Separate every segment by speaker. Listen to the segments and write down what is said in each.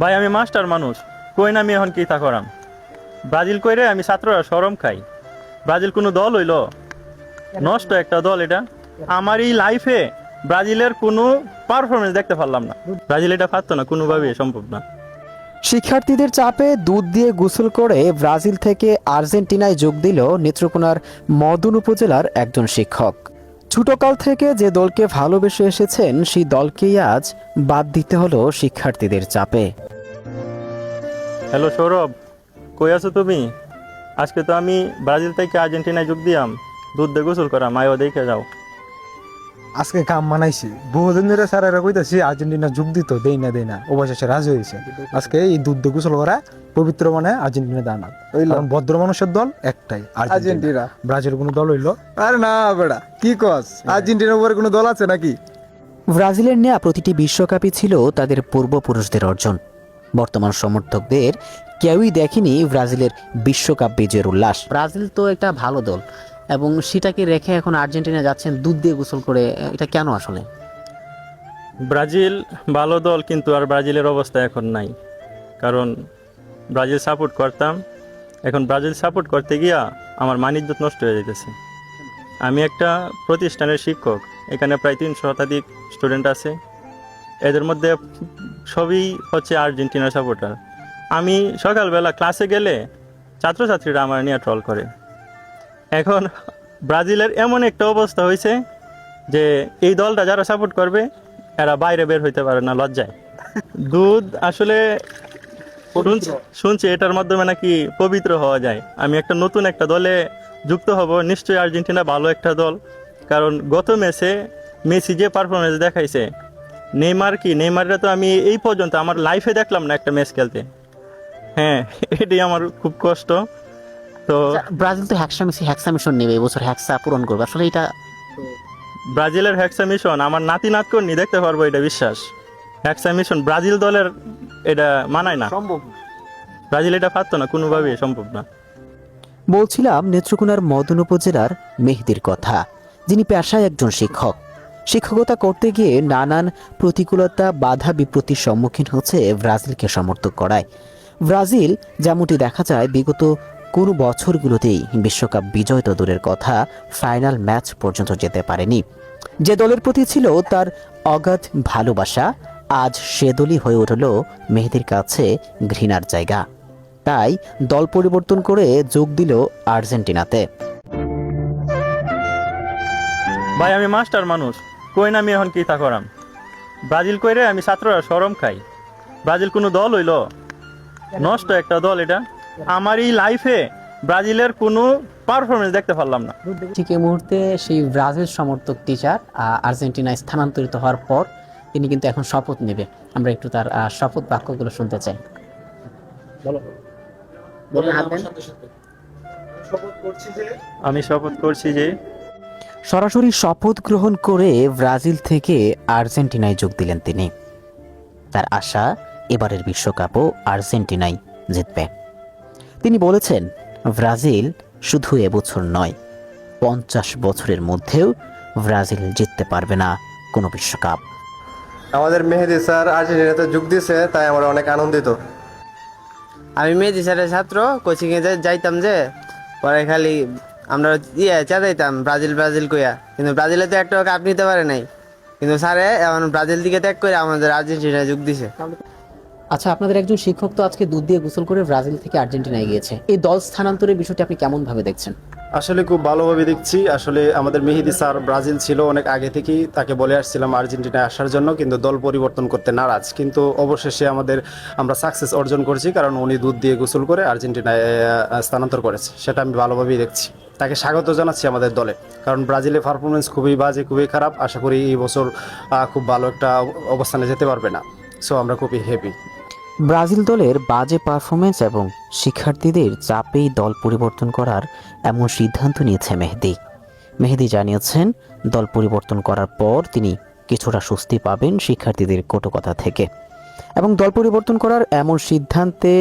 Speaker 1: ভাই আমি মাস্টার মানুষ, কই না আমি এখন কি তা করাম। ব্রাজিল কইরে আমি ছাত্ররা শরম খাই। ব্রাজিল কোনো দল হইল? নষ্ট একটা দল এটা। আমার এই লাইফে ব্রাজিলের কোনো পারফরমেন্স দেখতে পারলাম না। ব্রাজিল এটা পারতো না, কোনোভাবেই সম্ভব না।
Speaker 2: শিক্ষার্থীদের চাপে দুধ দিয়ে গোসল করে ব্রাজিল থেকে আর্জেন্টিনায় যোগ দিল নেত্রকোনার মদন উপজেলার একজন শিক্ষক। ছোটকাল থেকে যে দলকে ভালোবেসে এসেছেন সেই দলকেই আজ বাদ দিতে হলো শিক্ষার্থীদের চাপে।
Speaker 1: হ্যালো সৌরভ, কই আছো তুমি? আজকে তো আমি ব্রাজিল থেকে আর্জেন্টিনায় যোগ দিয়াম, দুধ দিয়ে গোসল করা, মায়ও দেখে যাও।
Speaker 3: আজকে কাম মানাইছি বহুদিন ধরে স্যারেরা কইতাছি আর্জেন্টিনা যোগ দিত, দেই না অবশেষে রাজি হয়েছে। আজকে এই দুধ দিয়ে গোসল করা পবিত্র মানে আর্জেন্টিনা দানা, কারণ ভদ্র মানুষের দল একটাই আর্জেন্টিনা। ব্রাজিল কোনো দল হইলো?
Speaker 4: আরে না বেড়া, কি কস? আর্জেন্টিনার উপরে কোনো দল আছে নাকি?
Speaker 2: ব্রাজিলের নেয়া প্রতিটি বিশ্বকাপই ছিল তাদের পূর্বপুরুষদের অর্জন। বর্তমান সমর্থকদের কেউই দেখেনি ব্রাজিলের বিশ্বকাপ বিজয়ের উল্লাস। ব্রাজিল তো একটা ভালো দল এবং সেটাকে রেখে এখন আর্জেন্টিনা যাচ্ছেন দুধ দিয়ে গোসল করে, এটা কেন আসলে?
Speaker 1: ব্রাজিল ভালো দল, কিন্তু আর ব্রাজিলের অবস্থা এখন নাই। কারণ ব্রাজিল সাপোর্ট করতাম, এখন ব্রাজিল সাপোর্ট করতে গিয়া আমার মান-ইজ্জত নষ্ট হয়ে যাইতেছে। আমি একটা প্রতিষ্ঠানের শিক্ষক, এখানে প্রায় 300 শতাধিক স্টুডেন্ট আছে। এদের মধ্যে সবই হচ্ছে আর্জেন্টিনার সাপোর্টার। আমি সকালবেলা ক্লাসে গেলে ছাত্রছাত্রীরা আমার নিয়ে ট্রল করে। এখন ব্রাজিলের এমন একটা অবস্থা হয়েছে যে এই দলটা যারা সাপোর্ট করবে এরা বাইরে বের হইতে পারে না লজ্জায়। দুধ আসলে শুনছি এটার মাধ্যমে নাকি পবিত্র হওয়া যায়। আমি একটা নতুন একটা দলে যুক্ত হব, নিশ্চয়ই আর্জেন্টিনা ভালো একটা দল। কারণ গত ম্যাচে মেসি যে পারফরমেন্স দেখাইছে, নেইমাররা তো আমি এই পর্যন্ত আমার লাইফে দেখলাম না একটা ম্যাচ খেলতে। হ্যাঁ, এটাই আমার খুব কষ্ট। তো
Speaker 2: ব্রাজিল তো হ্যাক্সা মিশন নেবে এবছর, হ্যাক্সা পূরণ করবে, আসলে এটা
Speaker 1: ব্রাজিলের হ্যাক্সা মিশন আমার নাতি নাতকন্যা দেখতে পারবো, এটা বিশ্বাস। হ্যাক্সা মিশন ব্রাজিল দলের এটা মানায় না,
Speaker 4: সম্ভব।
Speaker 1: ব্রাজিল এটা পারতো না, কোনোভাবেই সম্ভব না।
Speaker 2: বলছিলাম নেত্রকোনার মদন উপজেলার মেহেদির কথা, যিনি পেশায় একজন শিক্ষক। শিক্ষকতা করতে গিয়ে নানান প্রতিকূলতা, বাধা বিপত্তির সম্মুখীন হচ্ছে ব্রাজিলকে সমর্থন করায়। ব্রাজিল যেমনটি দেখা যায় বিগত কোনো বছরগুলোতেই বিশ্বকাপ বিজয় তো দূরের কথা, ফাইনাল ম্যাচ পর্যন্ত যেতে পারেনি। যে দলের প্রতি ছিল তার অগাধ ভালোবাসা, আজ সে দলই হয়ে উঠল মেহেদির কাছে ঘৃণার জায়গা। তাই দল পরিবর্তন করে যোগ দিল আর্জেন্টিনাতে।
Speaker 1: ভাই আমি মাস্টার মানুষ, কই না আমি এখন কি তা করাম। ব্রাজিল কইরে আমি ছাত্ররা শরম খাই। ব্রাজিল কোনো দল হইল? নষ্ট একটা দল এটা। আমার এই লাইফে ব্রাজিলের কোনো পারফরমেন্স দেখতে পারলাম না।
Speaker 2: ঠিক এই মুহূর্তে সেই ব্রাজিল সমর্থক টিচার আর্জেন্টিনায় স্থানান্তরিত হওয়ার পর তিনি কিন্তু এখন শপথ নেবে। আমরা একটু তার শপথ বাক্যগুলো শুনতে চাই।
Speaker 1: আমি শপথ করছি যে
Speaker 2: সরাসরি শপথ গ্রহণ করে ব্রাজিল থেকে আর্জেন্টিনায় যোগ দিলেন তিনি। তার আশা এবারের বিশ্বকাপও আর্জেন্টিনাই জিতবে। তিনি বলেছেন, ব্রাজিল শুধু এবছর নয়, 50 বছরের মধ্যেও ব্রাজিল জিততে পারবে না কোনো বিশ্বকাপ।
Speaker 4: আমাদের মেহেদি স্যার আর্জেন্টিনাতে যোগ দিয়েছে, তাই আমরা অনেক আনন্দিত।
Speaker 5: আমি মেহেদি স্যারের ছাত্র, কোচিংয়ে যাইতাম যে পরে খালি আমরা চেতাইতাম ব্রাজিল ব্রাজিল কইয়া, কিন্তু ব্রাজিলে তো একটা কাপ নিতে পারে নাই, কিন্তু স্যারে এখন ব্রাজিল দিকে ত্যাগ করে আমাদের আর্জেন্টিনায় যোগ দিছে।
Speaker 2: আচ্ছা, আপনাদের একজন শিক্ষক তো আজকে দুধ দিয়ে গোসল করে ব্রাজিল থেকে আর্জেন্টিনায় গিয়েছে, এই দল স্থানান্তরের বিষয়টি আপনি কেমন ভাবে দেখছেন?
Speaker 6: আসলে খুব ভালোভাবে দেখছি। আসলে আমাদের মেহেদি স্যার ব্রাজিল ছিল অনেক আগে থেকেই, তাকে বলে আসছিলাম আর্জেন্টিনায় আসার জন্য, কিন্তু দল পরিবর্তন করতে নারাজ। কিন্তু অবশেষে আমরা সাকসেস অর্জন করছি, কারণ উনি দুধ দিয়ে গোসল করে আর্জেন্টিনায় স্থানান্তর করেছে। সেটা আমি ভালোভাবেই দেখছি। তাকে স্বাগত জানাচ্ছি আমাদের দলে, কারণ ব্রাজিলের পারফরমেন্স খুবই বাজে, খুবই খারাপ। আশা করি এই বছর খুব ভালো একটা অবস্থানে যেতে পারবে না। সো আমরা খুবই হ্যাপি।
Speaker 2: ব্রাজিল দলের বাজে পারফরমেন্স এবং শিক্ষার্থীদের চাপেই দল পরিবর্তন করার এমন সিদ্ধান্ত নিয়েছে মেহেদি জানিয়েছেন, দল পরিবর্তন করার পর তিনি কিছুটা স্বস্তি পাবেন শিক্ষার্থীদের কটু কথা থেকে, এবং দল পরিবর্তন করার এমন সিদ্ধান্তে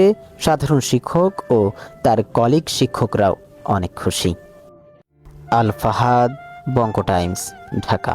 Speaker 2: সাধারণ শিক্ষক ও তার কলিগ শিক্ষকরাও অনেক খুশি। আল ফাহাদ, বঙ্গ টাইমস, ঢাকা।